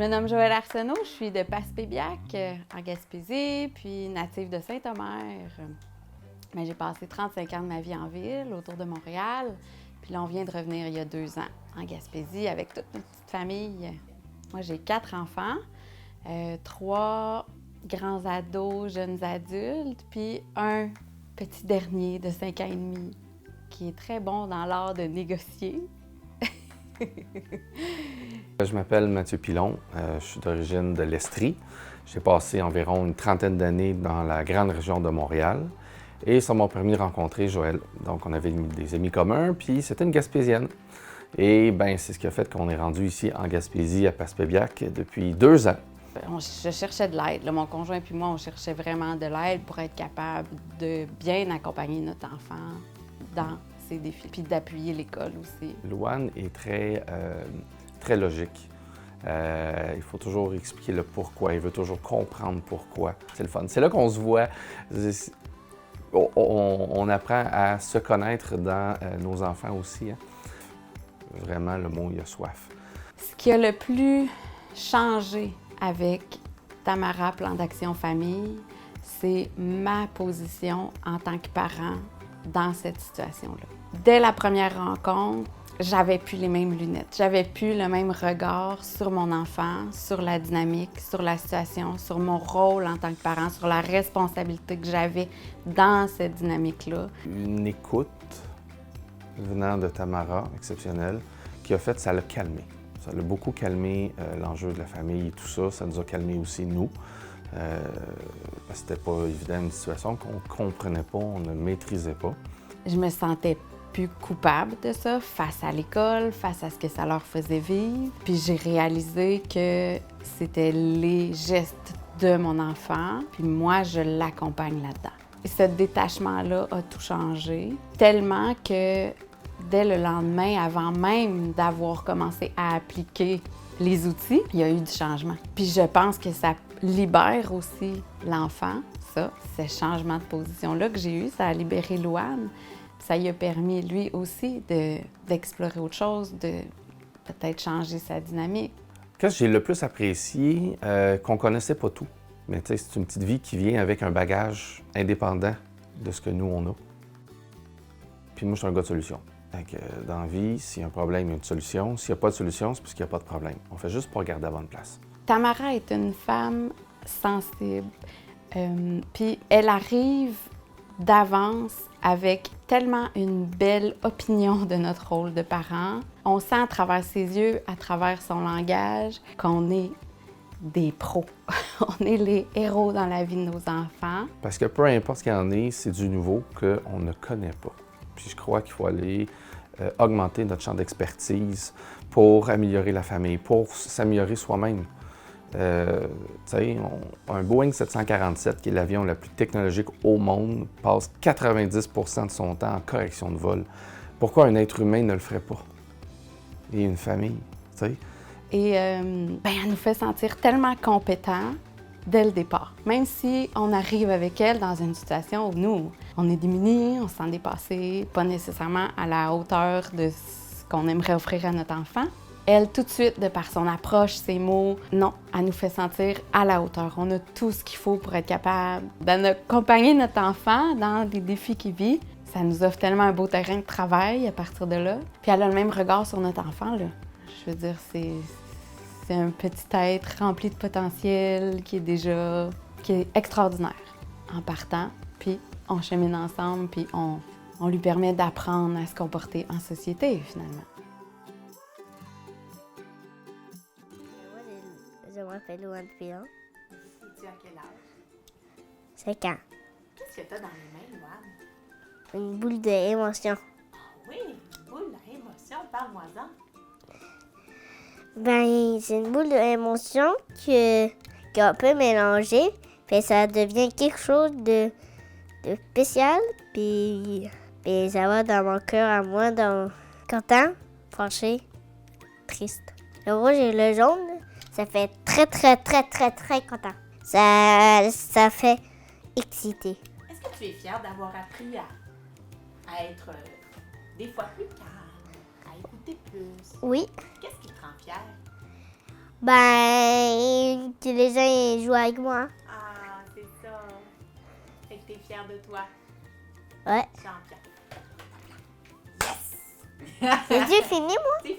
Je me nomme Joëlle Arsenault, je suis de Passepébiac, en Gaspésie, puis native de Saint-Omer. Mais j'ai passé 35 ans de ma vie en ville, autour de Montréal. Puis là, on vient de revenir il y a 2 ans en Gaspésie avec toute notre petite famille. Moi, j'ai 4 enfants, 3 grands ados, jeunes adultes, puis un petit dernier de 5 ans et demi qui est très bon dans l'art de négocier. Je m'appelle Mathieu Pilon, je suis d'origine de l'Estrie. J'ai passé environ une trentaine d'années dans la grande région de Montréal et ça m'a permis de rencontrer Joëlle. Donc on avait des amis communs, puis c'était une Gaspésienne. Et bien, c'est ce qui a fait qu'on est rendu ici en Gaspésie, à Passepébiac, depuis 2 ans. Je cherchais de l'aide. Mon conjoint et moi, on cherchait vraiment de l'aide pour être capable de bien accompagner notre enfant dans ses défis, puis d'appuyer l'école aussi. Louane est très logique. Il faut toujours expliquer le pourquoi. Il veut toujours comprendre pourquoi. C'est le fun. C'est là qu'on se voit. On apprend à se connaître dans nos enfants aussi. Hein. Vraiment, le mot, il a soif. Ce qui a le plus changé avec Tamara Plan d'Action Famille, c'est ma position en tant que parent dans cette situation-là. Dès la première rencontre, j'avais plus les mêmes lunettes. J'avais plus le même regard sur mon enfant, sur la dynamique, sur la situation, sur mon rôle en tant que parent, sur la responsabilité que j'avais dans cette dynamique-là. Une écoute venant de Tamara, exceptionnelle, qui a fait, ça l'a calmé. Ça l'a beaucoup calmé l'enjeu de la famille et tout ça. Ça nous a calmé aussi, nous. Parce que c'était pas évident, une situation qu'on ne comprenait pas, on ne maîtrisait pas. Je me sentais plus coupable de ça face à l'école, face à ce que ça leur faisait vivre. Puis j'ai réalisé que c'était les gestes de mon enfant, puis moi, je l'accompagne là-dedans. Et ce détachement-là a tout changé, tellement que dès le lendemain, avant même d'avoir commencé à appliquer les outils, il y a eu du changement. Puis je pense que ça libère aussi l'enfant, ça, ce changement de position-là que j'ai eu, ça a libéré Louane. Ça lui a permis, lui aussi, d'explorer autre chose, de peut-être changer sa dynamique. Qu'est-ce que j'ai le plus apprécié, qu'on connaissait pas tout. Mais tu sais, c'est une petite vie qui vient avec un bagage indépendant de ce que nous, on a. Puis moi, je suis un gars de solution. Dans la vie, s'il y a un problème, il y a une solution. S'il n'y a pas de solution, c'est parce qu'il n'y a pas de problème. On fait juste pas regarder à la bonne place. Tamara est une femme sensible. Puis elle arrive d'avance avec tellement une belle opinion de notre rôle de parent. On sent à travers ses yeux, à travers son langage, qu'on est des pros. On est les héros dans la vie de nos enfants. Parce que peu importe ce qu'il y en est, c'est du nouveau qu'on ne connaît pas. Puis je crois qu'il faut aller augmenter notre champ d'expertise pour améliorer la famille, pour s'améliorer soi-même. Un Boeing 747, qui est l'avion le plus technologique au monde, passe 90% de son temps en correction de vol. Pourquoi un être humain ne le ferait pas? Et une famille, tu sais. Et elle nous fait sentir tellement compétents dès le départ. Même si on arrive avec elle dans une situation où nous, on est démunis, on se sent dépassé, pas nécessairement à la hauteur de ce qu'on aimerait offrir à notre enfant, elle, tout de suite, de par son approche, ses mots, non, elle nous fait sentir à la hauteur. On a tout ce qu'il faut pour être capable d'accompagner notre enfant dans les défis qu'il vit. Ça nous offre tellement un beau terrain de travail à partir de là. Puis elle a le même regard sur notre enfant, là. Je veux dire, c'est un petit être rempli de potentiel qui est extraordinaire en partant. Puis on chemine ensemble, puis on lui permet d'apprendre à se comporter en société, finalement. Je m'appelle Louane Pilon. Tu as quel âge? 5 ans. Qu'est-ce que tu as dans les mains, Louane? Une boule d'émotion. Oui, une boule d'émotion, parle-moi-en. Ben, c'est une boule d'émotion qu'on peut mélanger, puis ça devient quelque chose de spécial, puis ça va dans mon cœur à moi, content, fâché, triste. Le rouge et le jaune, ça fait très, très, très, très, très content. Ça fait excité. Est-ce que tu es fière d'avoir appris à être des fois plus calme, à écouter plus? Oui, Qu'est-ce qui te rend fière? Ben, que les gens ils jouent avec moi. Ah, c'est ça. Fait que t'es fière de toi, Ouais. champion. C'est-tu fini, moi? C'est